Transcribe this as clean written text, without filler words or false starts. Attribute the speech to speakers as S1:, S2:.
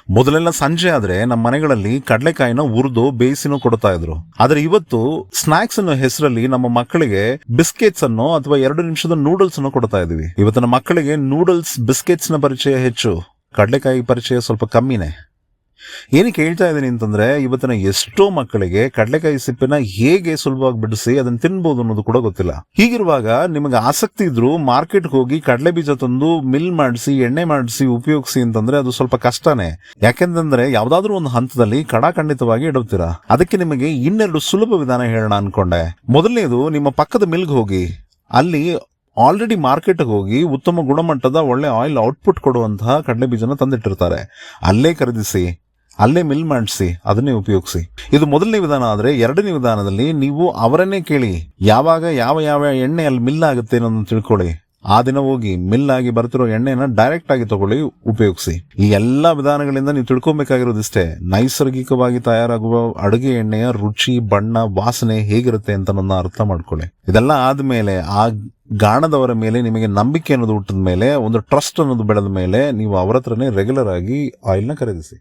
S1: ಮೊದಲೆಲ್ಲ ಸಂಜೆ ಆದ್ರೆ ನಮ್ಮ ಮನೆಗಳಲ್ಲಿ ಕಡಲೆಕಾಯಿನ ಹುರಿದು ಬೇಯಿಸಿನೂ ಕೊಡ್ತಾ ಇದ್ರು. ಆದ್ರೆ ಇವತ್ತು ಸ್ನಾಕ್ಸ್ ಅನ್ನೋ ಹೆಸರಲ್ಲಿ ನಮ್ಮ ಮಕ್ಕಳಿಗೆ ಬಿಸ್ಕೆಟ್ಸ್ ಅನ್ನು ಅಥವಾ 2 ನಿಮಿಷದ ನೂಡಲ್ಸ್ ಅನ್ನು ಕೊಡ್ತಾ ಇದೀವಿ. ಇವತ್ತಿನ ಮಕ್ಕಳಿಗೆ ನೂಡಲ್ಸ್ ಬಿಸ್ಕೆಟ್ಸ್ ನ ಪರಿಚಯ ಹೆಚ್ಚು, ಕಡಲೆಕಾಯಿ ಪರಿಚಯ ಸ್ವಲ್ಪ ಕಮ್ಮಿನೇ. ಏನಕ್ಕೆ ಹೇಳ್ತಾ ಇದ್ದೀನಿ ಅಂತಂದ್ರೆ, ಇವತ್ತಿನ ಎಷ್ಟೋ ಮಕ್ಕಳಿಗೆ ಕಡಲೆಕಾಯಿ ಸಿಪ್ಪೆನ ಹೇಗೆ ಸುಲಭವಾಗಿ ಬಿಡಿಸಿ ಅದನ್ನ ತಿನ್ಬಹುದು ಅನ್ನೋದು ಕೂಡ ಗೊತ್ತಿಲ್ಲ. ಹೀಗಿರುವಾಗ ನಿಮಗೆ ಆಸಕ್ತಿ ಇದ್ರು ಮಾರ್ಕೆಟ್ಗೆ ಹೋಗಿ ಕಡಲೆ ಬೀಜ ತಂದು ಮಿಲ್ ಮಾಡಿಸಿ ಎಣ್ಣೆ ಮಾಡಿಸಿ ಉಪಯೋಗಿಸಿ ಅಂತಂದ್ರೆ ಅದು ಸ್ವಲ್ಪ ಕಷ್ಟನೇ. ಯಾಕೆಂತಂದ್ರೆ ಯಾವ್ದಾದ್ರು ಒಂದು ಹಂತದಲ್ಲಿ ಕಡಾಖಂಡಿತವಾಗಿ ಇಡುತ್ತೀರಾ. ಅದಕ್ಕೆ ನಿಮಗೆ ಇನ್ನೆರಡು ಸುಲಭ ವಿಧಾನ ಹೇಳೋಣ ಅನ್ಕೊಂಡೆ. ಮೊದಲನೇದು, ನಿಮ್ಮ ಪಕ್ಕದ ಮಿಲ್ಗೆ ಹೋಗಿ ಅಲ್ಲಿ ಆಲ್ರೆಡಿ ಮಾರ್ಕೆಟ್ಗೆ ಹೋಗಿ ಉತ್ತಮ ಗುಣಮಟ್ಟದ ಒಳ್ಳೆ ಆಯಿಲ್ ಔಟ್ಪುಟ್ ಕೊಡುವಂತಹ ಕಡಲೆ ಬೀಜನ ತಂದಿಟ್ಟಿರ್ತಾರೆ. ಅಲ್ಲೇ ಖರೀದಿಸಿ, ಅಲ್ಲೇ ಮಿಲ್ ಮಾಡಿಸಿ ಅದನ್ನೇ ಉಪಯೋಗಿಸಿ. ಇದು ಮೊದಲನೇ ವಿಧಾನ. ಆದ್ರೆ ಎರಡನೇ ವಿಧಾನದಲ್ಲಿ ನೀವು ಅವರನ್ನೇ ಕೇಳಿ ಯಾವಾಗ ಯಾವ ಎಣ್ಣೆ ಅಲ್ಲಿ ಮಿಲ್ ಆಗುತ್ತೆ ಅನ್ನೋದನ್ನ ತಿಳ್ಕೊಳ್ಳಿ. ಆ ದಿನ ಹೋಗಿ ಮಿಲ್ ಆಗಿ ಬರ್ತಿರೋ ಎಣ್ಣೆನ ಡೈರೆಕ್ಟ್ ಆಗಿ ತಗೊಳ್ಳಿ, ಉಪಯೋಗಿಸಿ. ಈ ಎಲ್ಲಾ ವಿಧಾನಗಳಿಂದ ನೀವು ತಿಳ್ಕೊಬೇಕಾಗಿರೋದಿಷ್ಟೇ, ನೈಸರ್ಗಿಕವಾಗಿ ತಯಾರಾಗುವ ಅಡುಗೆ ಎಣ್ಣೆಯ ರುಚಿ, ಬಣ್ಣ, ವಾಸನೆ ಹೇಗಿರುತ್ತೆ ಅಂತ ನನ್ನ ಅರ್ಥ ಮಾಡ್ಕೊಳ್ಳಿ. ಇದೆಲ್ಲ ಆದ್ಮೇಲೆ ಆ ಗಾಣದವರ ಮೇಲೆ ನಿಮಗೆ ನಂಬಿಕೆ ಅನ್ನೋದು ಹುಟ್ಟಿದ ಮೇಲೆ, ಒಂದು ಟ್ರಸ್ಟ್ ಅನ್ನೋದು ಬೆಳೆದ ಮೇಲೆ ನೀವು ಅವರ ಹತ್ರನೇ ರೆಗ್ಯುಲರ್ ಆಗಿ ಆಯಿಲ್ನ ಖರೀದಿಸಿ.